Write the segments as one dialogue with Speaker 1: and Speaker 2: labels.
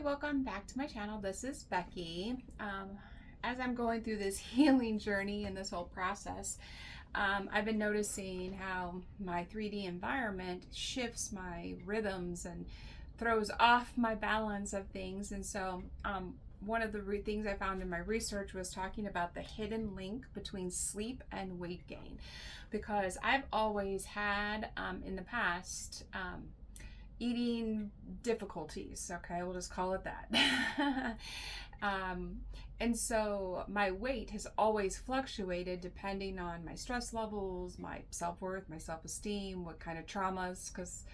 Speaker 1: welcome back to my channel. This is Becky. As I'm going through this healing journey and this whole process, I've been noticing how my 3D environment shifts my rhythms and throws off my balance of things. And so one of the things I found in my research was talking about the hidden link between sleep and weight gain, because I've always had in the past eating difficulties. Okay, we'll just call it that. And so my weight has always fluctuated depending on my stress levels, my self-worth, my self-esteem, what kind of traumas, because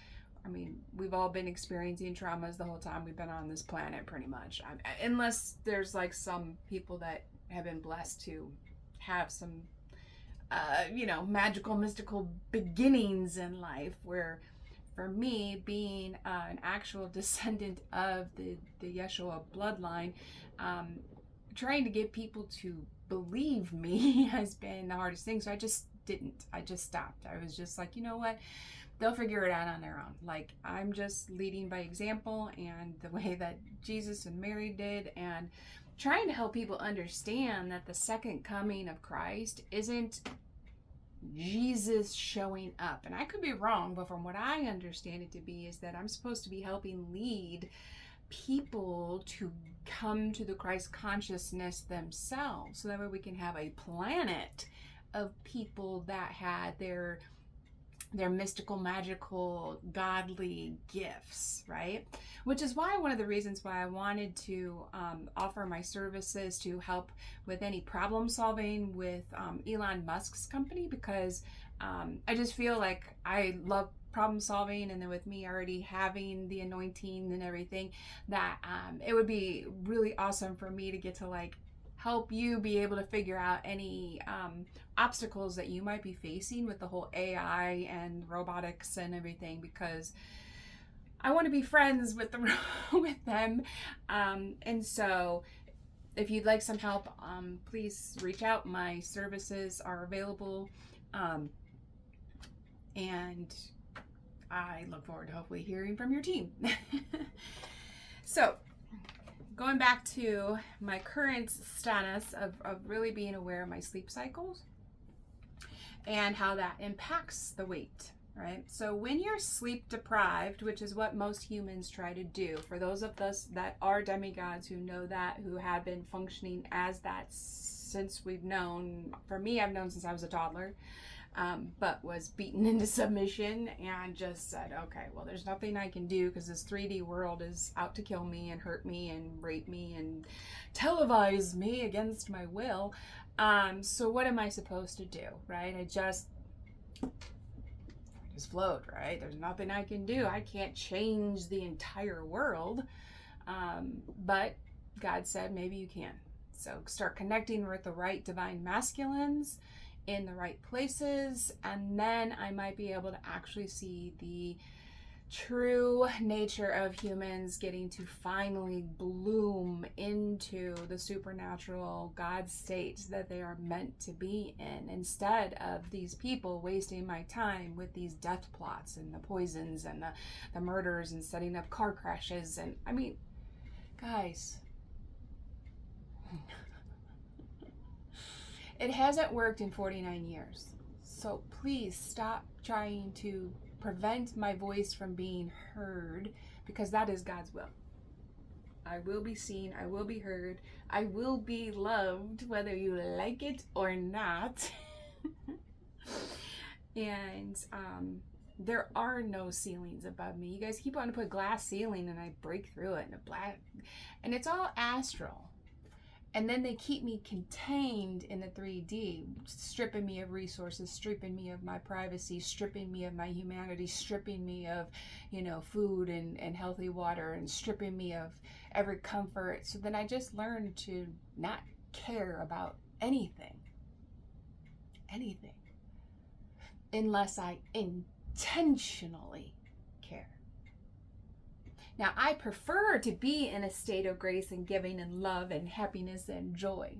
Speaker 1: I mean, we've all been experiencing traumas the whole time we've been on this planet, pretty much. Unless there's like some people that have been blessed to have some, magical, mystical beginnings in life. Where, for me, being an actual descendant of the Yeshua bloodline, trying to get people to believe me has been the hardest thing. So I just didn't. I just stopped. I was just like, you know what? They'll figure it out on their own. Like, I'm just leading by example and the way that Jesus and Mary did, and trying to help people understand that the second coming of Christ isn't Jesus showing up. And I could be wrong, but from what I understand it to be is that I'm supposed to be helping lead people to come to the Christ consciousness themselves, so that way we can have a planet of people that had their mystical, magical, godly gifts, right? Which is why one of the reasons why I wanted to offer my services to help with any problem solving with Elon Musk's company, because I just feel like I love problem solving, and then with me already having the anointing and everything, that it would be really awesome for me to get to like help you be able to figure out any obstacles that you might be facing with the whole AI and robotics and everything, because I want to be friends with with them. And so if you'd like some help, please reach out. My services are available. And I look forward to hopefully hearing from your team. So, going back to my current status of really being aware of my sleep cycles and how that impacts the weight, right? So when you're sleep deprived, which is what most humans try to do, for those of us that are demigods who know that, who have been functioning as that since we've known, for me, I've known since I was a toddler, but was beaten into submission and just said, okay, well, there's nothing I can do because this 3D world is out to kill me and hurt me and rape me and televise me against my will. So what am I supposed to do, right? I just float, right? There's nothing I can do. I can't change the entire world. But God said, maybe you can. So start connecting with the right divine masculines in the right places, and then I might be able to actually see the true nature of humans getting to finally bloom into the supernatural God state that they are meant to be in, instead of these people wasting my time with these death plots and the poisons and the murders and setting up car crashes. And I mean, guys, it hasn't worked in 49 years. So please stop trying to prevent my voice from being heard, because that is God's will. I will be seen, I will be heard, I will be loved, whether you like it or not. And there are no ceilings above me. You guys keep on to put glass ceiling and I break through it, and it's all astral. And then they keep me contained in the 3D, stripping me of resources, stripping me of my privacy, stripping me of my humanity, stripping me of, food and healthy water, and stripping me of every comfort. So then I just learned to not care about anything, unless I intentionally care. Now, I prefer to be in a state of grace and giving and love and happiness and joy.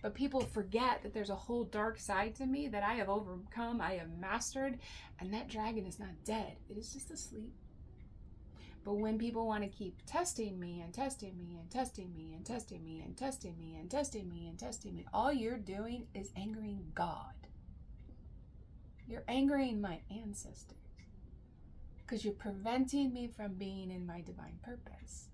Speaker 1: But people forget that there's a whole dark side to me that I have overcome, I have mastered, and that dragon is not dead. It is just asleep. But when people want to keep testing me and testing me and testing me and testing me and testing me and testing me and testing me, all you're doing is angering God. You're angering my ancestors because you're preventing me from being in my divine purpose.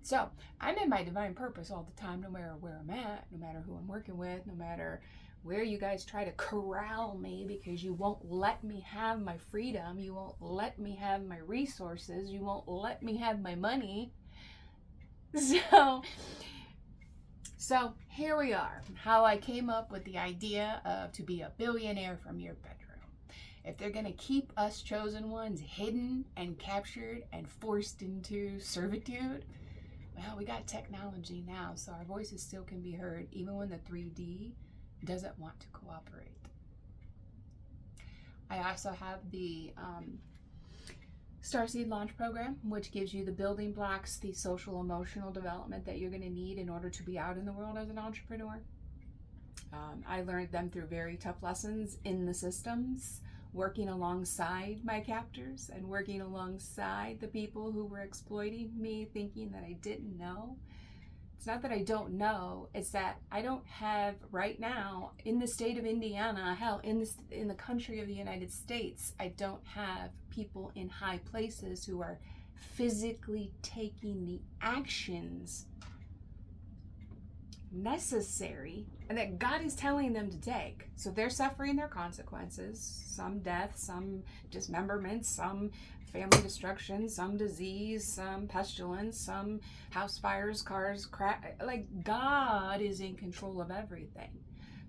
Speaker 1: So I'm in my divine purpose all the time, no matter where I'm at, no matter who I'm working with, no matter where you guys try to corral me because you won't let me have my freedom, you won't let me have my resources, you won't let me have my money. So here we are, how I came up with the idea of to be a billionaire from your bedroom. If they're going to keep us chosen ones hidden and captured and forced into servitude, well, we got technology now, so our voices still can be heard even when the 3D doesn't want to cooperate. I also have the Starseed Launch Program, which gives you the building blocks, the social emotional development that you're going to need in order to be out in the world as an entrepreneur. I learned them through very tough lessons in the systems, working alongside my captors and working alongside the people who were exploiting me, thinking that I didn't know. It's not that I don't know, it's that I don't have right now in the state of Indiana, hell, in the country of the United States, I don't have people in high places who are physically taking the actions necessary and that God is telling them to take. So they're suffering their consequences, some death, some dismemberment, some family destruction, some disease, some pestilence, some house fires, cars crash. Like, God is in control of everything.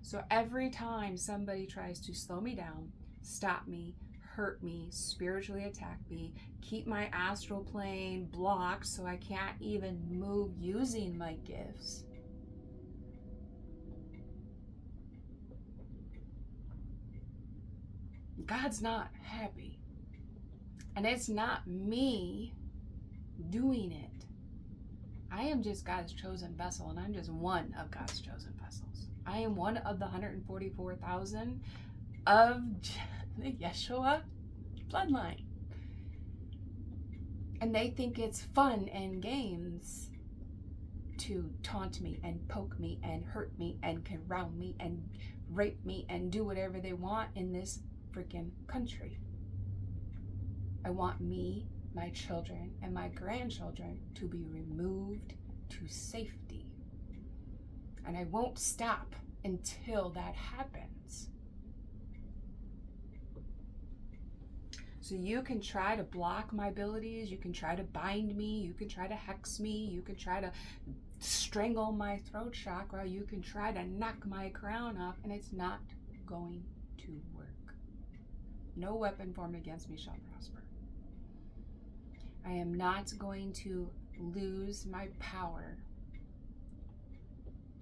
Speaker 1: So every time somebody tries to slow me down, stop me, hurt me, spiritually attack me, keep my astral plane blocked so I can't even move using my gifts, God's not happy. And it's not me doing it. I am just God's chosen vessel, and I'm just one of God's chosen vessels. I am one of the 144,000 of the Yeshua bloodline. And they think it's fun and games to taunt me and poke me and hurt me and surround me and rape me and do whatever they want in this freaking country. I want me, my children, and my grandchildren to be removed to safety. And I won't stop until that happens. So you can try to block my abilities, you can try to bind me, you can try to hex me, you can try to strangle my throat chakra, you can try to knock my crown off, and it's not going to work. No weapon formed against me shall prosper. I am not going to lose my power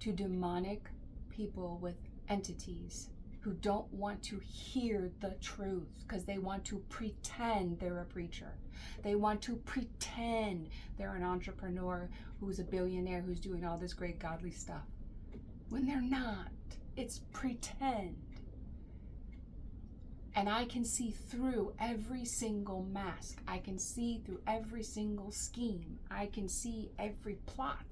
Speaker 1: to demonic people with entities who don't want to hear the truth because they want to pretend they're a preacher. They want to pretend they're an entrepreneur who's a billionaire who's doing all this great godly stuff when they're not. It's pretend. And I can see through every single mask. I can see through every single scheme. I can see every plot.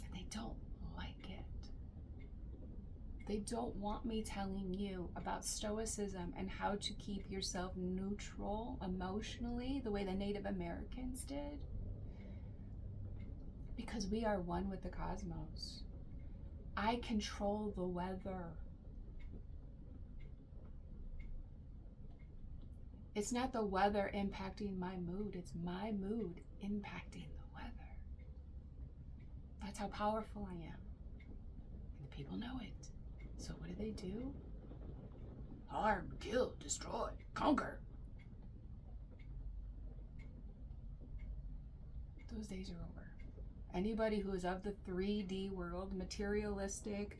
Speaker 1: And they don't like it. They don't want me telling you about Stoicism and how to keep yourself neutral emotionally the way the Native Americans did. Because we are one with the cosmos. I control the weather. It's not the weather impacting my mood, it's my mood impacting the weather. That's how powerful I am. And the people know it. So what do? Harm, kill, destroy, conquer. Those days are over. Anybody who is of the 3D world, materialistic,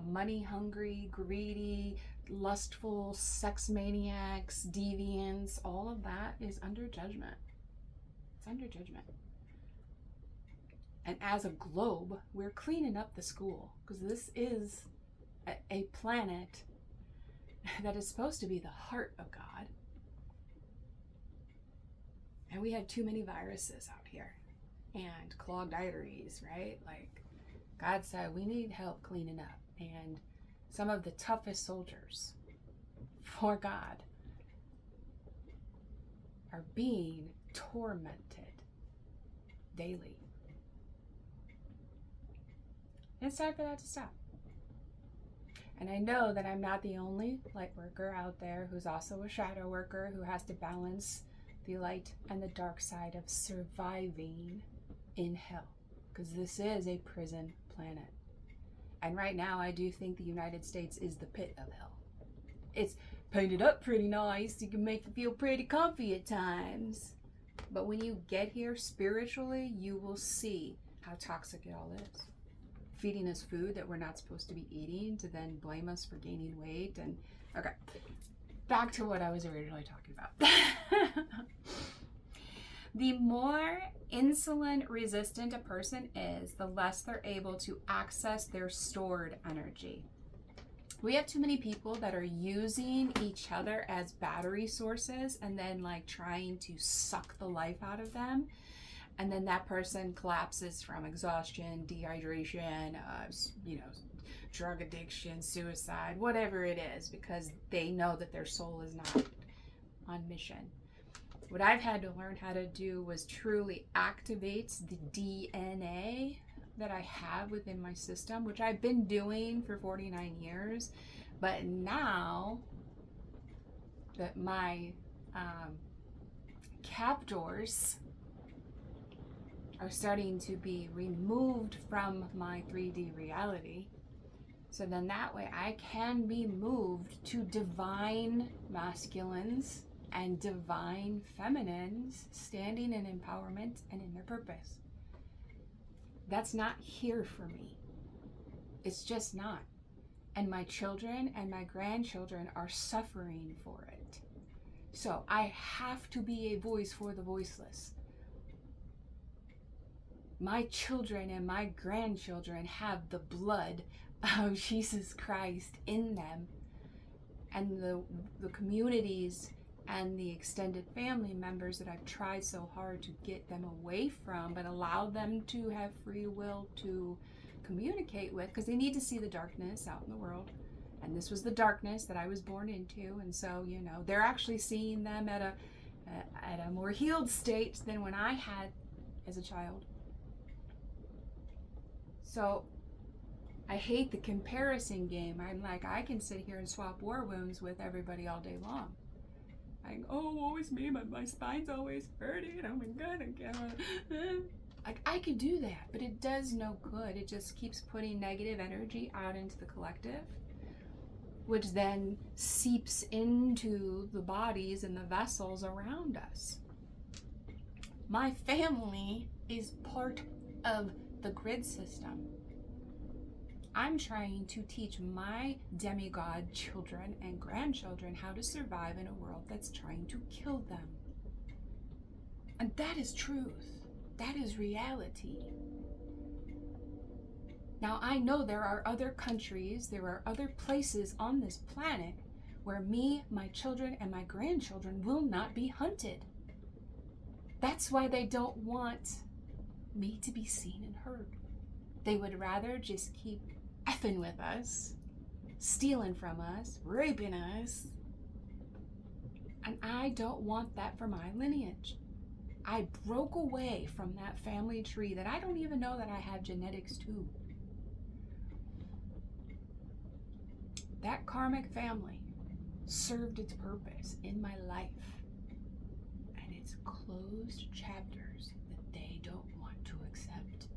Speaker 1: money-hungry, greedy, lustful, sex maniacs, deviants, all of that is under judgment. It's under judgment. And as a globe, we're cleaning up the school because this is a planet that is supposed to be the heart of God. And we have too many viruses out here and clogged arteries, right? Like, God said we need help cleaning up. And some of the toughest soldiers for God are being tormented daily. And it's time for that to stop. And I know that I'm not the only light worker out there who's also a shadow worker who has to balance the light and the dark side of surviving in hell, because this is a prison planet. And right now I do think the United States is the pit of hell. It's painted up pretty nice. You can make you feel pretty comfy at times. But when you get here spiritually, you will see how toxic it all is. Feeding us food that we're not supposed to be eating to then blame us for gaining weight. And okay, back to what I was originally talking about. The more insulin resistant a person is, the less they're able to access their stored energy. We have too many people that are using each other as battery sources and then like trying to suck the life out of them. And then that person collapses from exhaustion, dehydration, drug addiction, suicide, whatever it is, because they know that their soul is not on mission. What I've had to learn how to do was truly activate the DNA that I have within my system, which I've been doing for 49 years. But now that my captors are starting to be removed from my 3D reality, so then that way I can be moved to divine masculines and divine feminines standing in empowerment and in their purpose. That's not here for me. It's just not. And my children and my grandchildren are suffering for it. So I have to be a voice for the voiceless. My children and my grandchildren have the blood of Jesus Christ in them. And the communities and the extended family members that I've tried so hard to get them away from, but allow them to have free will to communicate with, because they need to see the darkness out in the world. And this was the darkness that I was born into. And so, they're actually seeing them at a more healed state than when I had as a child. So I hate the comparison game. I'm like, I can sit here and swap war wounds with everybody all day long. Like, oh, woe is me, my spine's always hurting. Oh my God, I can't. Like, I could do that, but it does no good. It just keeps putting negative energy out into the collective, which then seeps into the bodies and the vessels around us. My family is part of the grid system. I'm trying to teach my demigod children and grandchildren how to survive in a world that's trying to kill them. And that is truth. That is reality. Now, I know there are other countries, there are other places on this planet where me, my children, and my grandchildren will not be hunted. That's why they don't want me to be seen and heard. They would rather just keep effing with us, stealing from us, raping us. And I don't want that for my lineage. I broke away from that family tree that I don't even know that I have genetics to. That karmic family served its purpose in my life. And it's closed chapters that they don't want to accept.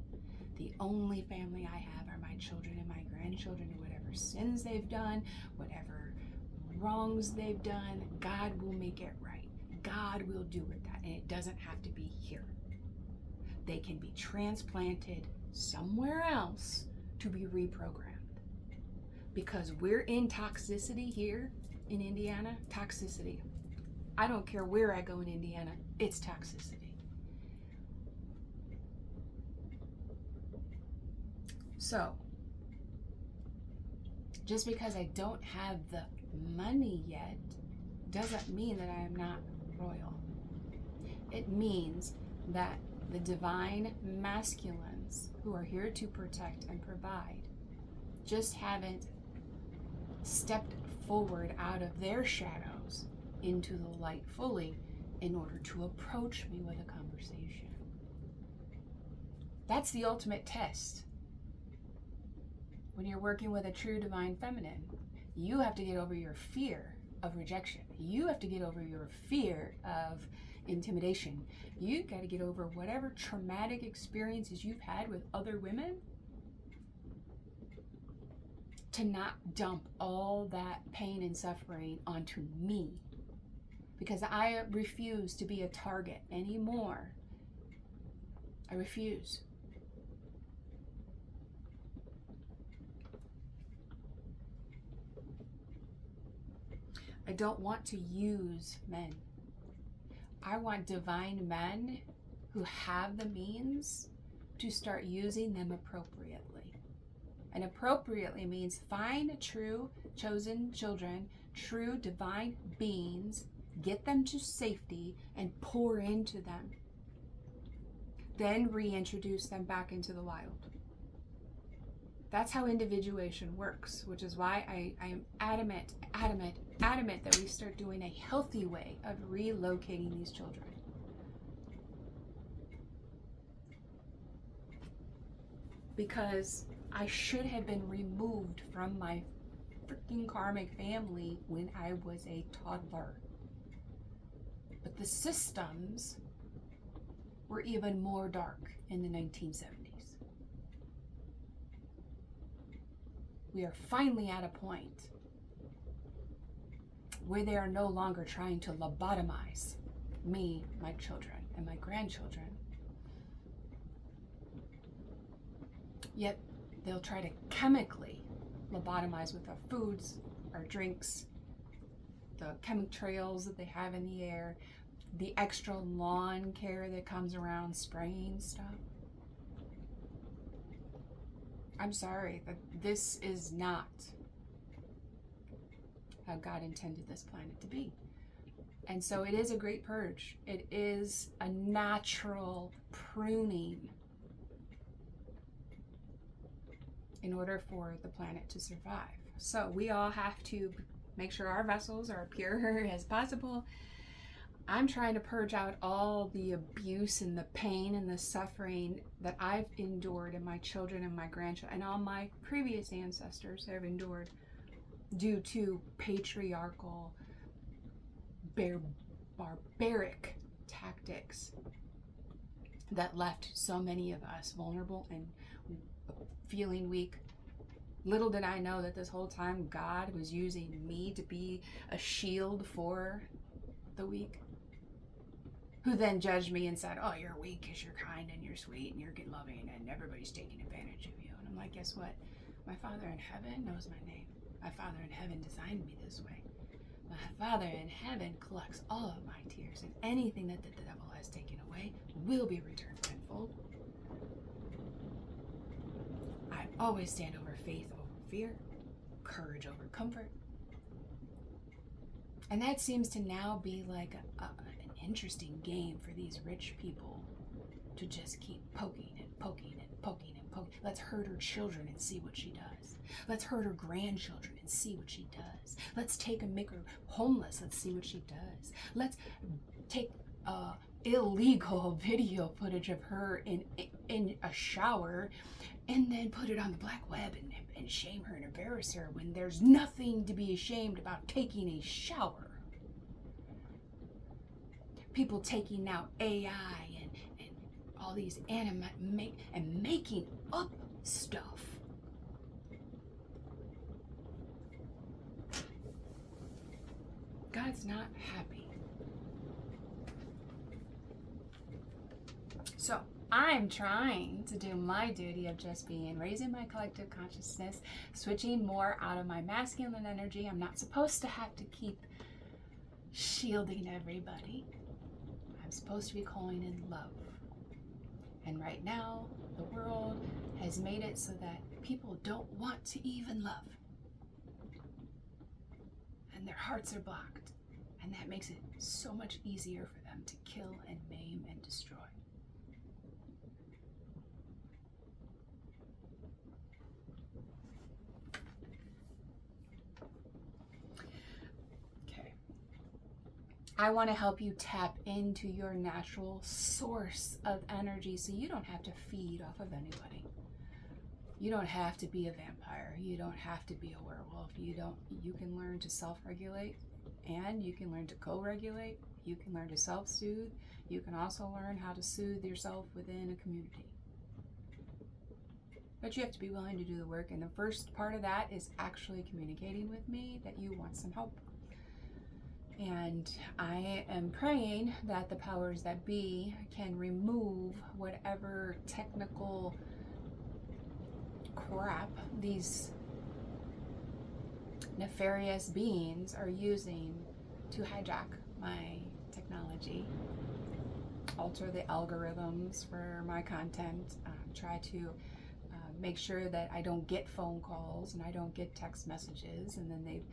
Speaker 1: The only family I have are my children and my grandchildren, and whatever sins they've done, whatever wrongs they've done, God will make it right. God will do with that, and it doesn't have to be here. They can be transplanted somewhere else to be reprogrammed. Because we're in toxicity here in Indiana, toxicity. I don't care where I go in Indiana, it's toxicity. So, just because I don't have the money yet doesn't mean that I am not royal. It means that the divine masculines who are here to protect and provide just haven't stepped forward out of their shadows into the light fully in order to approach me with a conversation. That's the ultimate test. When you're working with a true divine feminine, you have to get over your fear of rejection. You have to get over your fear of intimidation. You got to get over whatever traumatic experiences you've had with other women to not dump all that pain and suffering onto me, because I refuse to be a target anymore. I refuse. I don't want to use men. I want divine men who have the means to start using them appropriately. And appropriately means find true chosen children, true divine beings, get them to safety, and pour into them. Then reintroduce them back into the wild. That's how individuation works, which is why I am adamant that we start doing a healthy way of relocating these children. Because I should have been removed from my freaking karmic family when I was a toddler. But the systems were even more dark in the 1970s. We are finally at a point where they are no longer trying to lobotomize me, my children, and my grandchildren. Yet they'll try to chemically lobotomize with our foods, our drinks, the chemtrails that they have in the air, the extra lawn care that comes around spraying stuff. I'm sorry, but this is not how God intended this planet to be. And so it is a great purge. It is a natural pruning in order for the planet to survive. So we all have to make sure our vessels are pure as possible. I'm trying to purge out all the abuse and the pain and the suffering that I've endured, and my children and my grandchildren and all my previous ancestors have endured due to patriarchal, barbaric tactics that left so many of us vulnerable and feeling weak. Little did I know that this whole time God was using me to be a shield for the weak, who then judged me and said, oh, you're weak because you're kind and you're sweet and you're loving and everybody's taking advantage of you. And I'm like, guess what? My Father in heaven knows my name. My Father in heaven designed me this way. My Father in heaven collects all of my tears, and anything that the devil has taken away will be returned tenfold. I always stand over faith over fear, courage over comfort. And that seems to now be like an interesting game for these rich people to just keep poking and poking and poking and poking. Let's hurt her children and see what she does. Let's hurt her grandchildren and see what she does. Let's take and make her homeless. Let's see what she does. Let's take illegal video footage of her in a shower and then put it on the black web and shame her and embarrass her when there's nothing to be ashamed about taking a shower. People taking now AI and all these making up stuff. God's not happy. So I'm trying to do my duty of just being, raising my collective consciousness, switching more out of my masculine energy. I'm not supposed to have to keep shielding everybody. I'm supposed to be calling in love. And right now, the world has made it so that people don't want to even love. and their hearts are blocked. And that makes it so much easier for them to kill and maim and destroy. Okay. I want to help you tap into your natural source of energy so you don't have to feed off of anybody. You don't have to be a vampire. You don't have to be a werewolf. You can learn to self-regulate, and you can learn to co-regulate. You can learn to self-soothe. You can also learn how to soothe yourself within a community. But you have to be willing to do the work, and the first part of that is actually communicating with me that you want some help. And I am praying that the powers that be can remove whatever technical crap these nefarious beings are using to hijack my technology, alter the algorithms for my content, try to make sure that I don't get phone calls and I don't get text messages, and then they've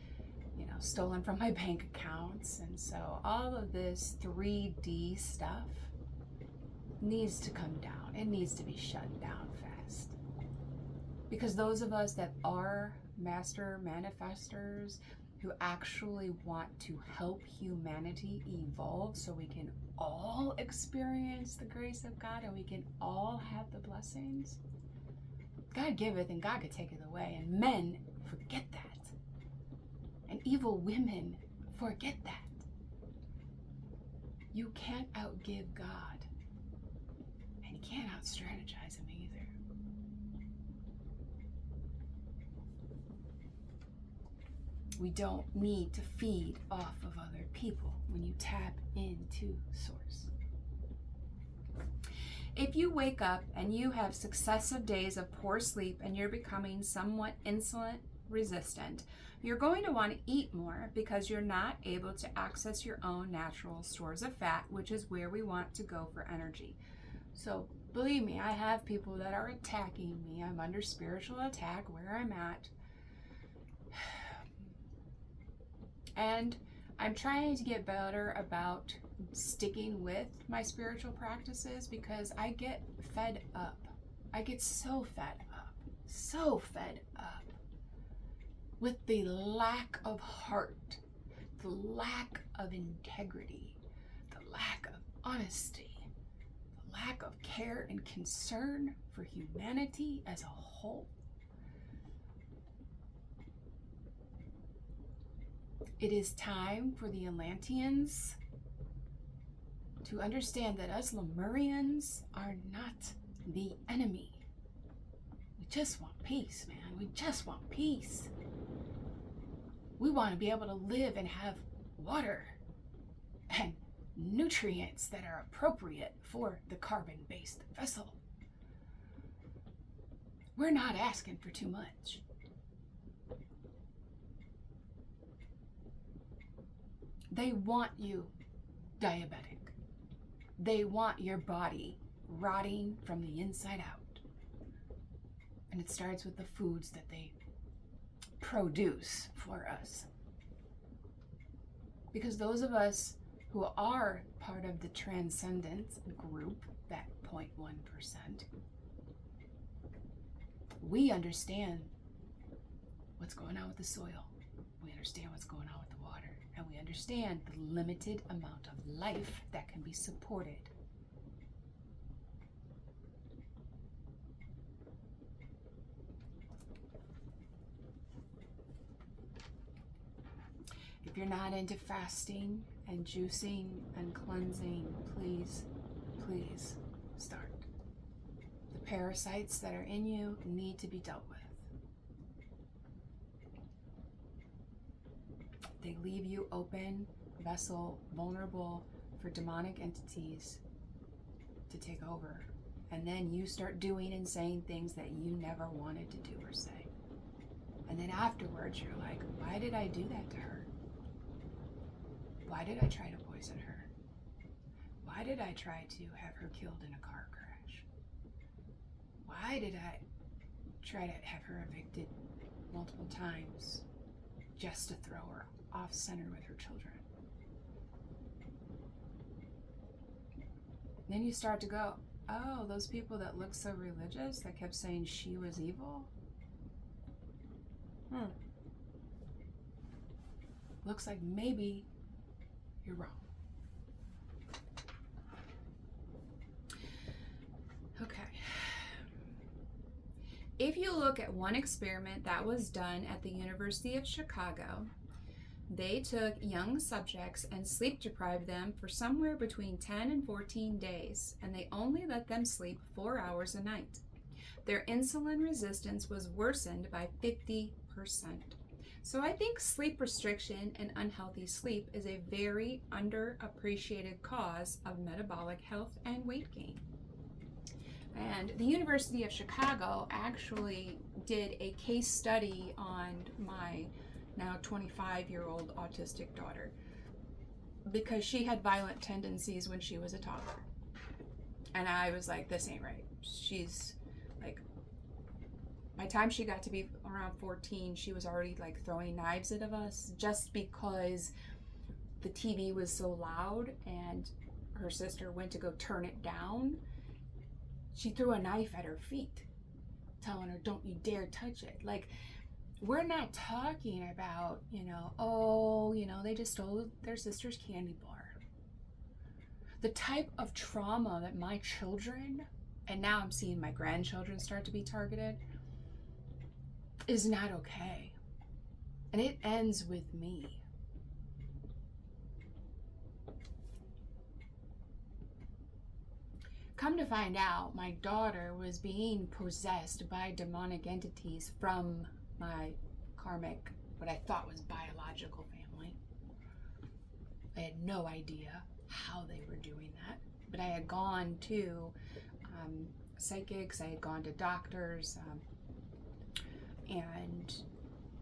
Speaker 1: stolen from my bank accounts. And so all of this 3D stuff needs to come down. It needs to be shut down fast. Because those of us that are master manifestors who actually want to help humanity evolve so we can all experience the grace of God and we can all have the blessings, God giveth and God could take it away. And men forget that. And evil women forget that. You can't outgive God. And you can't out-strategize him either. We don't need to feed off of other people when you tap into source. If you wake up and you have successive days of poor sleep and you're becoming somewhat insulin resistant, you're going to want to eat more because you're not able to access your own natural stores of fat, which is where we want to go for energy. So believe me, I have people that are attacking me. I'm under spiritual attack where I'm at. And I'm trying to get better about sticking with my spiritual practices because I get fed up. I get so fed up with the lack of heart, the lack of integrity, the lack of honesty, the lack of care and concern for humanity as a whole. It is time for the Atlanteans to understand that us Lemurians are not the enemy. We just want peace, man. We just want peace. We want to be able to live and have water and nutrients that are appropriate for the carbon-based vessel. We're not asking for too much. They want you diabetic. They want your body rotting from the inside out. And it starts with the foods that they produce for us. Because those of us who are part of the transcendent group, that 0.1%, we understand what's going on with the soil. We understand what's going on with the water. And we understand the limited amount of life that can be supported. If you're not into fasting and juicing and cleansing, please, please start. The parasites that are in you need to be dealt with. They leave you open, vessel, vulnerable for demonic entities to take over. And then you start doing and saying things that you never wanted to do or say. And then afterwards, you're like, why did I do that to her? Why did I try to poison her? Why did I try to have her killed in a car crash? Why did I try to have her evicted multiple times just to throw her off center with her children. Then you start to go, oh, those people that look so religious that kept saying she was evil? Looks like maybe you're wrong. Okay. If you look at one experiment that was done at the University of Chicago, they took young subjects and sleep deprived them for somewhere between 10 and 14 days, and they only let them sleep 4 hours a night. Their insulin resistance was worsened by 50%. So I think sleep restriction and unhealthy sleep is a very underappreciated cause of metabolic health and weight gain. And the University of Chicago actually did a case study on my now 25-year-old autistic daughter because she had violent tendencies when she was a toddler. And I was like, this ain't right. She's like, by the time she got to be around 14, she was already like throwing knives at us just because the TV was so loud and her sister went to go turn it down. She threw a knife at her feet, telling her, don't you dare touch it. Like, we're not talking about, they just stole their sister's candy bar. The type of trauma that my children, and now I'm seeing my grandchildren start to be targeted, is not okay. And it ends with me. Come to find out, my daughter was being possessed by demonic entities from my karmic, what I thought was biological family. I had no idea how they were doing that, but I had gone to psychics, I had gone to doctors, and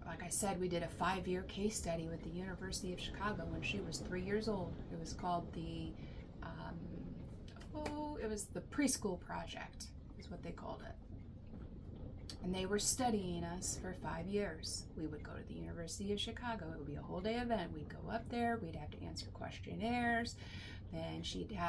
Speaker 1: like I said, we did a 5-year case study with the University of Chicago when she was 3 years old. It was called the preschool project is what they called it. And they were studying us for 5 years. We would go to the University of Chicago. It would be a whole day event. We'd go up there. We'd have to answer questionnaires. Then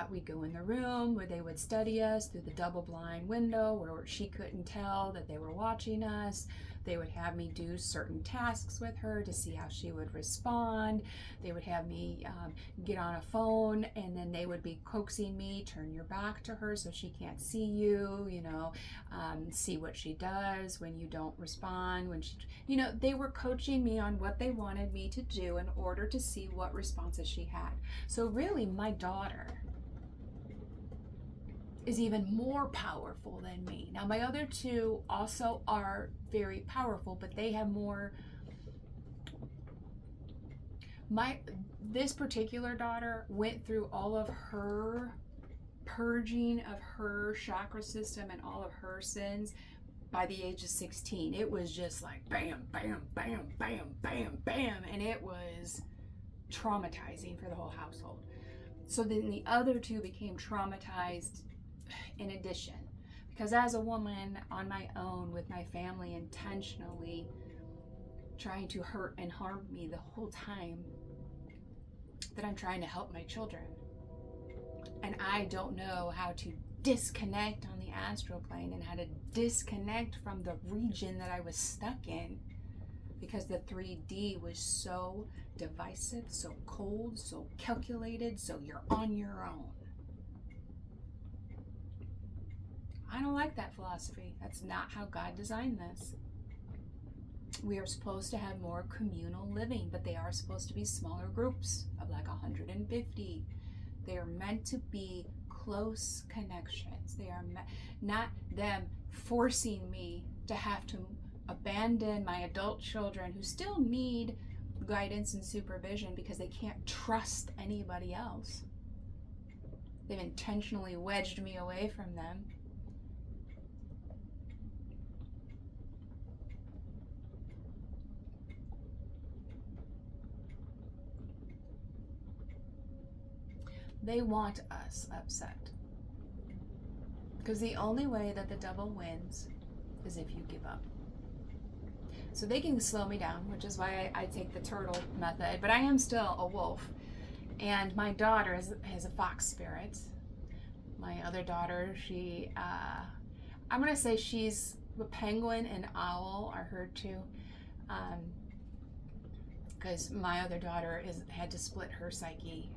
Speaker 1: we'd go in the room where they would study us through the double-blind window where she couldn't tell that they were watching us. They would have me do certain tasks with her to see how she would respond. They would have me get on a phone, and then they would be coaxing me, turn your back to her so she can't see you, see what she does when you don't respond. They were coaching me on what they wanted me to do in order to see what responses she had. So really, my daughter is even more powerful than me. Now, my other two also are very powerful, but they have more. This particular daughter went through all of her purging of her chakra system and all of her sins by the age of 16. It was just like bam, bam, bam, bam, bam, bam, and it was traumatizing for the whole household. So then the other two became traumatized in addition, because as a woman on my own with my family intentionally trying to hurt and harm me the whole time that I'm trying to help my children, and I don't know how to disconnect on the astral plane and how to disconnect from the region that I was stuck in, because the 3D was so divisive, so cold, so calculated, so you're on your own. I don't like that philosophy. That's not how God designed this. We are supposed to have more communal living, but they are supposed to be smaller groups of like 150. They are meant to be close connections. They are not them forcing me to have to abandon my adult children who still need guidance and supervision because they can't trust anybody else. They've intentionally wedged me away from them. They want us upset. Because the only way that the devil wins is if you give up. So they can slow me down, which is why I take the turtle method. But I am still a wolf. And my daughter is a fox spirit. My other daughter, I'm going to say she's a penguin and owl are her two. Because my other daughter had to split her psyche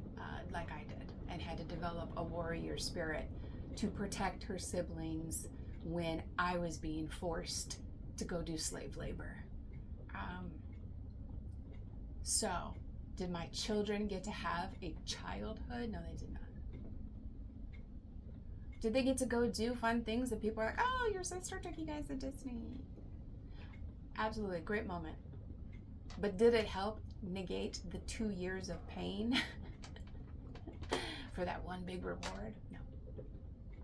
Speaker 1: like I did and had to develop a warrior spirit to protect her siblings when I was being forced to go do slave labor. So, did my children get to have a childhood? No, they did not. Did they get to go do fun things that people are like, oh, your sister took you guys to Disney? Absolutely, great moment. But did it help negate the 2 years of pain for that one big reward? No.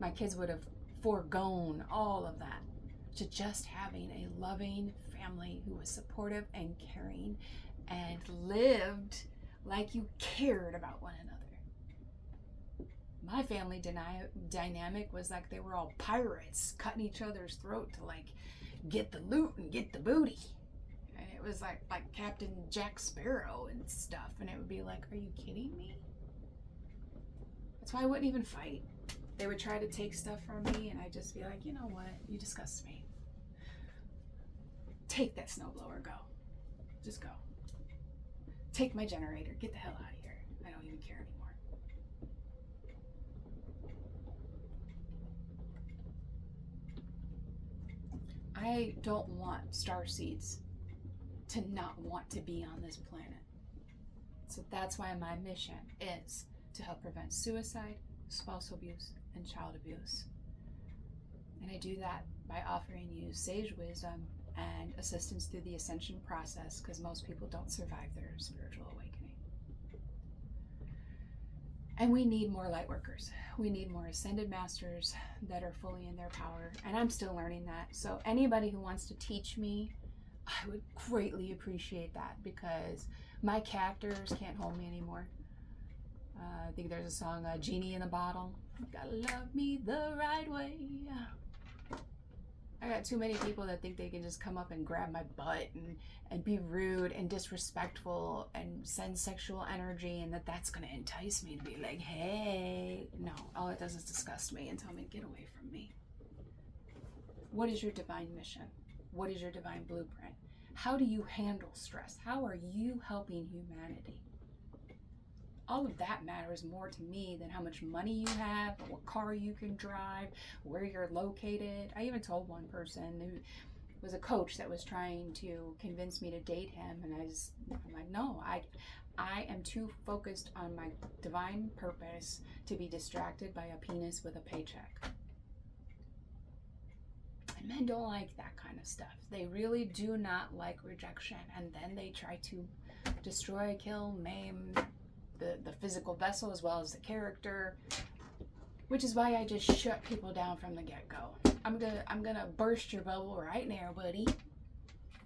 Speaker 1: My kids would have foregone all of that to just having a loving family who was supportive and caring and lived like you cared about one another. My family dynamic was like they were all pirates cutting each other's throat to like get the loot and get the booty. And it was like Captain Jack Sparrow and stuff. And it would be like, are you kidding me? That's why I wouldn't even fight. They would try to take stuff from me and I'd just be like, you know what? You disgust me. Take that snowblower, go. Just go. Take my generator, get the hell out of here. I don't even care anymore. I don't want starseeds to not want to be on this planet. So that's why my mission is to help prevent suicide, spousal abuse, and child abuse. And I do that by offering you sage wisdom and assistance through the ascension process, because most people don't survive their spiritual awakening. And we need more light workers. We need more ascended masters that are fully in their power. And I'm still learning that. So anybody who wants to teach me, I would greatly appreciate that, because my captors can't hold me anymore. I think there's a song, Genie in a Bottle. Gotta love me the right way. I got too many people that think they can just come up and grab my butt and be rude and disrespectful and send sexual energy, and that's going to entice me to be like, hey. No, all it does is disgust me and tell me, get away from me. What is your divine mission? What is your divine blueprint? How do you handle stress? How are you helping humanity? All of that matters more to me than how much money you have, what car you can drive, where you're located. I even told one person who was a coach that was trying to convince me to date him, and I'm like, no, I am too focused on my divine purpose to be distracted by a penis with a paycheck. And men don't like that kind of stuff. They really do not like rejection, and then they try to destroy, kill, maim the physical vessel as well as the character, which is why I just shut people down from the get-go. I'm gonna burst your bubble right now, buddy.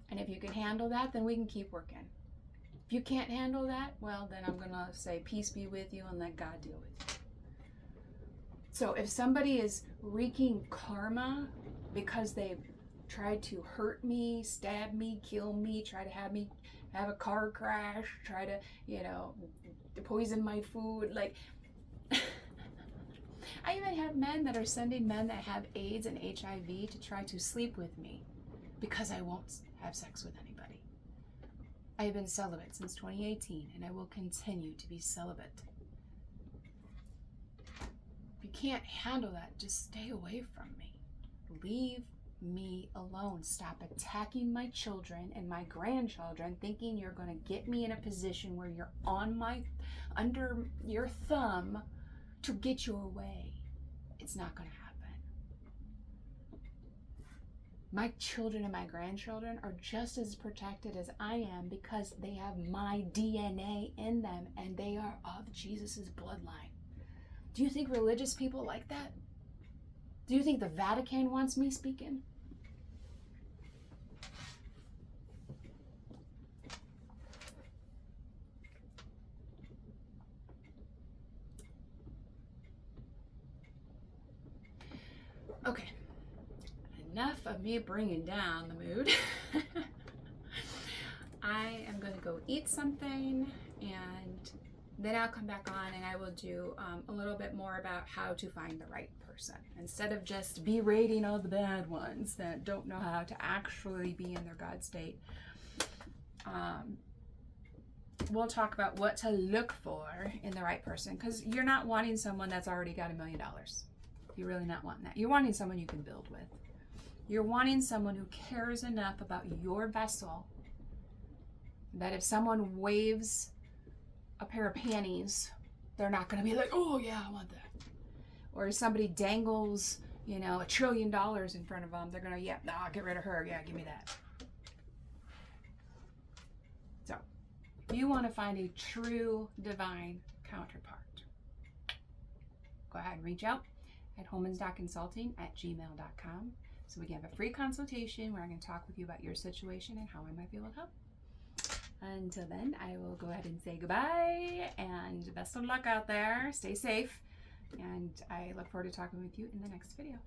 Speaker 1: And if you can handle that, then we can keep working. If you can't handle that, well, then I'm gonna say peace be with you and let God deal with you. So if somebody is wreaking karma because they've tried to hurt me, stab me, kill me, try to have me have a car crash, try to, poison my food, like I even have men that are sending men that have AIDS and HIV to try to sleep with me because I won't have sex with anybody. I have been celibate since 2018 and I will continue to be celibate. If you can't handle that, just stay away from me. Leave me alone. Stop attacking my children and my grandchildren, thinking you're going to get me in a position where you're under your thumb to get your way. It's not going to happen. My children and my grandchildren are just as protected as I am because they have my DNA in them and they are of Jesus's bloodline. Do you think religious people like that? Do you think the Vatican wants me speaking? Okay, enough of me bringing down the mood. I'm going to go eat something, and then I'll come back on and I will do a little bit more about how to find the right person instead of just berating all the bad ones that don't know how to actually be in their God state. We'll talk about what to look for in the right person, because you're not wanting someone that's already got $1 million. You're really not wanting that. You're wanting someone you can build with. You're wanting someone who cares enough about your vessel that if someone waves a pair of panties, they're not going to be like, oh yeah, I want that. Or if somebody dangles, $1 trillion in front of them, they're going to, yeah, no, get rid of her. Yeah, give me that. So, if you want to find a true divine counterpart, go ahead and reach out at holmans.consulting@gmail.com so we can have a free consultation where I can talk with you about your situation and how I might be able to help. Until then, I will go ahead and say goodbye and best of luck out there. Stay safe, and I look forward to talking with you in the next video.